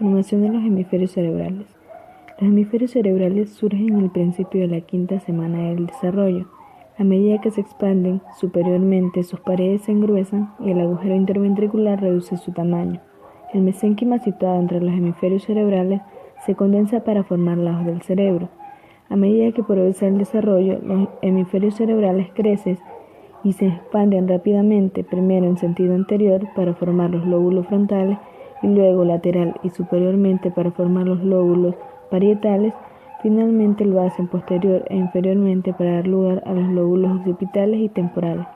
Formación de los hemisferios cerebrales. Los hemisferios cerebrales surgen al principio de la quinta semana del desarrollo. A medida que se expanden superiormente, sus paredes se engruesan y el agujero interventricular reduce su tamaño. El mesénquima situado entre los hemisferios cerebrales se condensa para formar lados del cerebro. A medida que progresa el desarrollo, los hemisferios cerebrales crecen y se expanden rápidamente, primero en sentido anterior para formar los lóbulos frontales y luego lateral y superiormente para formar los lóbulos parietales. Finalmente lo hacen posterior e inferiormente para dar lugar a los lóbulos occipitales y temporales.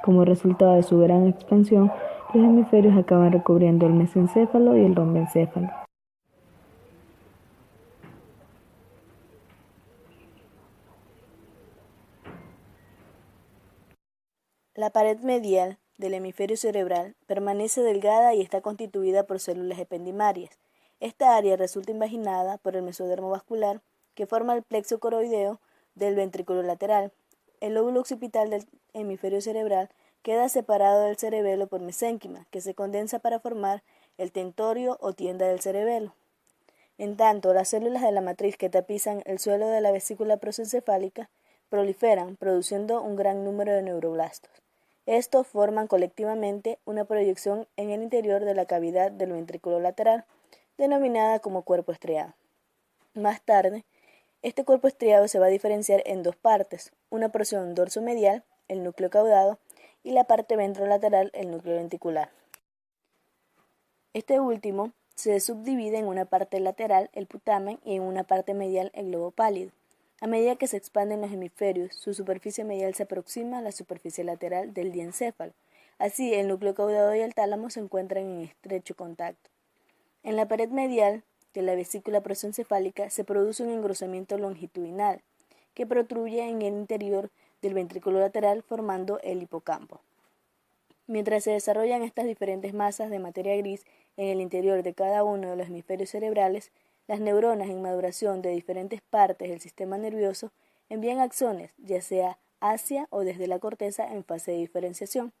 Como resultado de su gran expansión, los hemisferios acaban recubriendo el mesencéfalo y el rombencéfalo. La pared medial del hemisferio cerebral permanece delgada y está constituida por células ependimarias. Esta área resulta invaginada por el mesodermo vascular, que forma el plexo coroideo del ventrículo lateral. El lóbulo occipital del hemisferio cerebral queda separado del cerebelo por mesénquima, que se condensa para formar el tentorio o tienda del cerebelo. En tanto, las células de la matriz que tapizan el suelo de la vesícula prosencefálica proliferan, produciendo un gran número de neuroblastos. Estos forman colectivamente una proyección en el interior de la cavidad del ventrículo lateral, denominada como cuerpo estriado. Más tarde, este cuerpo estriado se va a diferenciar en dos partes, una porción dorsomedial, el núcleo caudado, y la parte ventrolateral, el núcleo lenticular. Este último se subdivide en una parte lateral, el putamen, y en una parte medial, el globo pálido. A medida que se expanden los hemisferios, su superficie medial se aproxima a la superficie lateral del diencéfalo. Así, el núcleo caudado y el tálamo se encuentran en estrecho contacto. En la pared medial de la vesícula prosencefálica se produce un engrosamiento longitudinal que protruye en el interior del ventrículo lateral formando el hipocampo. Mientras se desarrollan estas diferentes masas de materia gris en el interior de cada uno de los hemisferios cerebrales, las neuronas en maduración de diferentes partes del sistema nervioso envían axones, ya sea hacia o desde la corteza en fase de diferenciación.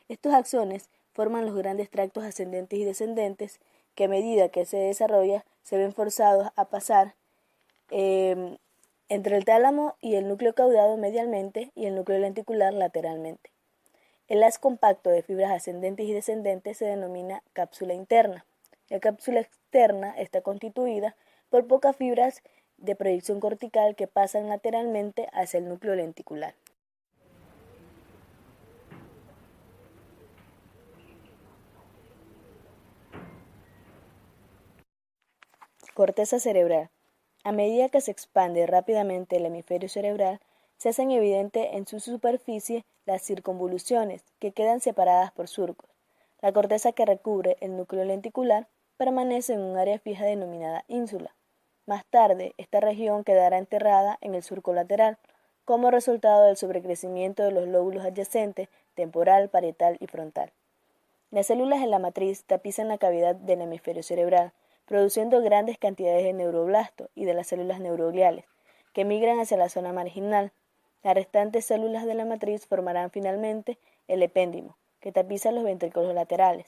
Estos axones forman los grandes tractos ascendentes y descendentes que a medida que se desarrolla se ven forzados a pasar entre el tálamo y el núcleo caudado medialmente y el núcleo lenticular lateralmente. El haz compacto de fibras ascendentes y descendentes se denomina cápsula interna. La cápsula externa está constituida por pocas fibras de proyección cortical que pasan lateralmente hacia el núcleo lenticular. Corteza cerebral. A medida que se expande rápidamente el hemisferio cerebral, se hacen evidentes en su superficie las circunvoluciones, que quedan separadas por surcos. La corteza que recubre el núcleo lenticular permanece en un área fija denominada ínsula. Más tarde, esta región quedará enterrada en el surco lateral, como resultado del sobrecrecimiento de los lóbulos adyacentes, temporal, parietal y frontal. Las células de la matriz tapizan la cavidad del hemisferio cerebral, produciendo grandes cantidades de neuroblastos y de las células neurogliales, que migran hacia la zona marginal. Las restantes células de la matriz formarán finalmente el epéndimo, que tapiza los ventrículos laterales.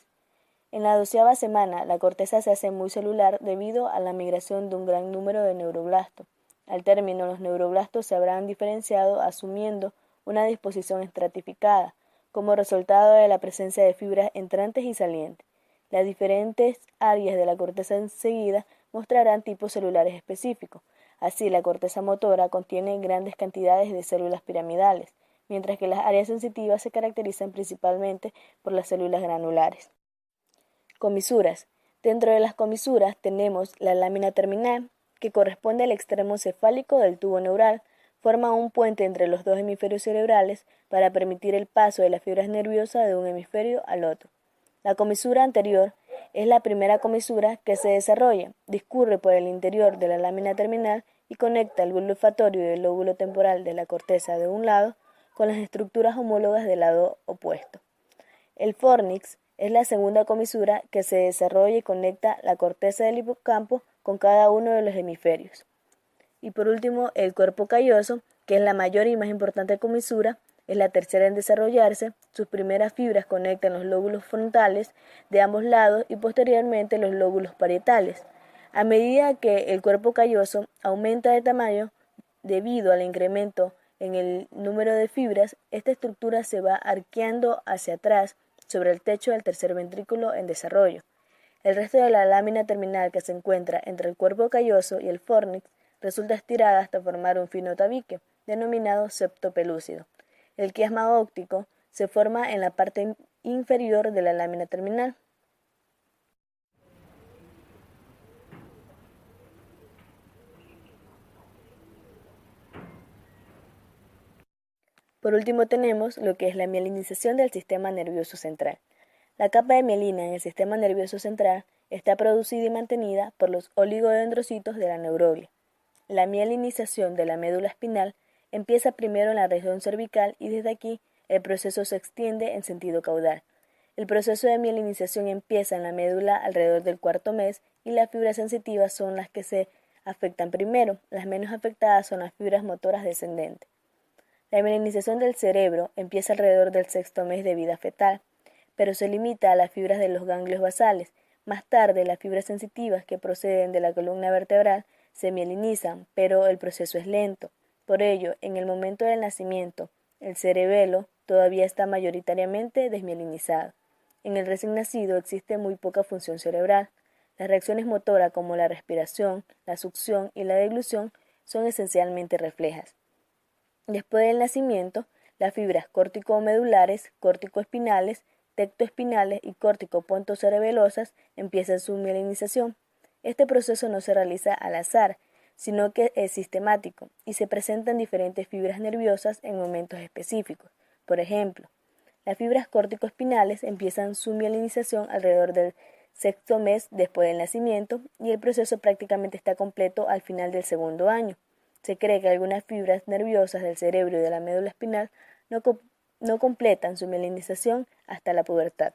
En la 12ª semana, la corteza se hace muy celular debido a la migración de un gran número de neuroblastos. Al término, los neuroblastos se habrán diferenciado asumiendo una disposición estratificada, como resultado de la presencia de fibras entrantes y salientes. Las diferentes áreas de la corteza enseguida mostrarán tipos celulares específicos. Así, la corteza motora contiene grandes cantidades de células piramidales, mientras que las áreas sensitivas se caracterizan principalmente por las células granulares. Comisuras. Dentro de las comisuras tenemos la lámina terminal, que corresponde al extremo cefálico del tubo neural, forma un puente entre los dos hemisferios cerebrales para permitir el paso de las fibras nerviosas de un hemisferio al otro. La comisura anterior es la primera comisura que se desarrolla, discurre por el interior de la lámina terminal y conecta el bulbo olfatorio y el lóbulo temporal de la corteza de un lado con las estructuras homólogas del lado opuesto. El fornix es la segunda comisura que se desarrolla y conecta la corteza del hipocampo con cada uno de los hemisferios. Y por último, el cuerpo calloso, que es la mayor y más importante comisura, es la tercera en desarrollarse. Sus primeras fibras conectan los lóbulos frontales de ambos lados y posteriormente los lóbulos parietales. A medida que el cuerpo calloso aumenta de tamaño debido al incremento en el número de fibras, esta estructura se va arqueando hacia atrás sobre el techo del tercer ventrículo en desarrollo. El resto de la lámina terminal que se encuentra entre el cuerpo calloso y el fórnix resulta estirada hasta formar un fino tabique, denominado septo pelúcido. El quiasma óptico se forma en la parte inferior de la lámina terminal. Por último tenemos lo que es la mielinización del sistema nervioso central. La capa de mielina en el sistema nervioso central está producida y mantenida por los oligodendrocitos de la neuroglia. La mielinización de la médula espinal empieza primero en la región cervical y desde aquí el proceso se extiende en sentido caudal. El proceso de mielinización empieza en la médula alrededor del cuarto mes y las fibras sensitivas son las que se afectan primero. Las menos afectadas son las fibras motoras descendentes. La mielinización del cerebro empieza alrededor del sexto mes de vida fetal, pero se limita a las fibras de los ganglios basales. Más tarde, las fibras sensitivas que proceden de la columna vertebral se mielinizan, pero el proceso es lento. Por ello, en el momento del nacimiento, el cerebelo todavía está mayoritariamente desmielinizado. En el recién nacido existe muy poca función cerebral. Las reacciones motoras como la respiración, la succión y la deglución son esencialmente reflejas. Después del nacimiento, las fibras córtico-medulares, córtico-espinales, tectoespinales y córtico-pontocerebelosas empiezan su mielinización. Este proceso no se realiza al azar, sino que es sistemático y se presentan diferentes fibras nerviosas en momentos específicos. Por ejemplo, las fibras córtico-espinales empiezan su mielinización alrededor del sexto mes después del nacimiento y el proceso prácticamente está completo al final del segundo año. Se cree que algunas fibras nerviosas del cerebro y de la médula espinal no completan su mielinización hasta la pubertad.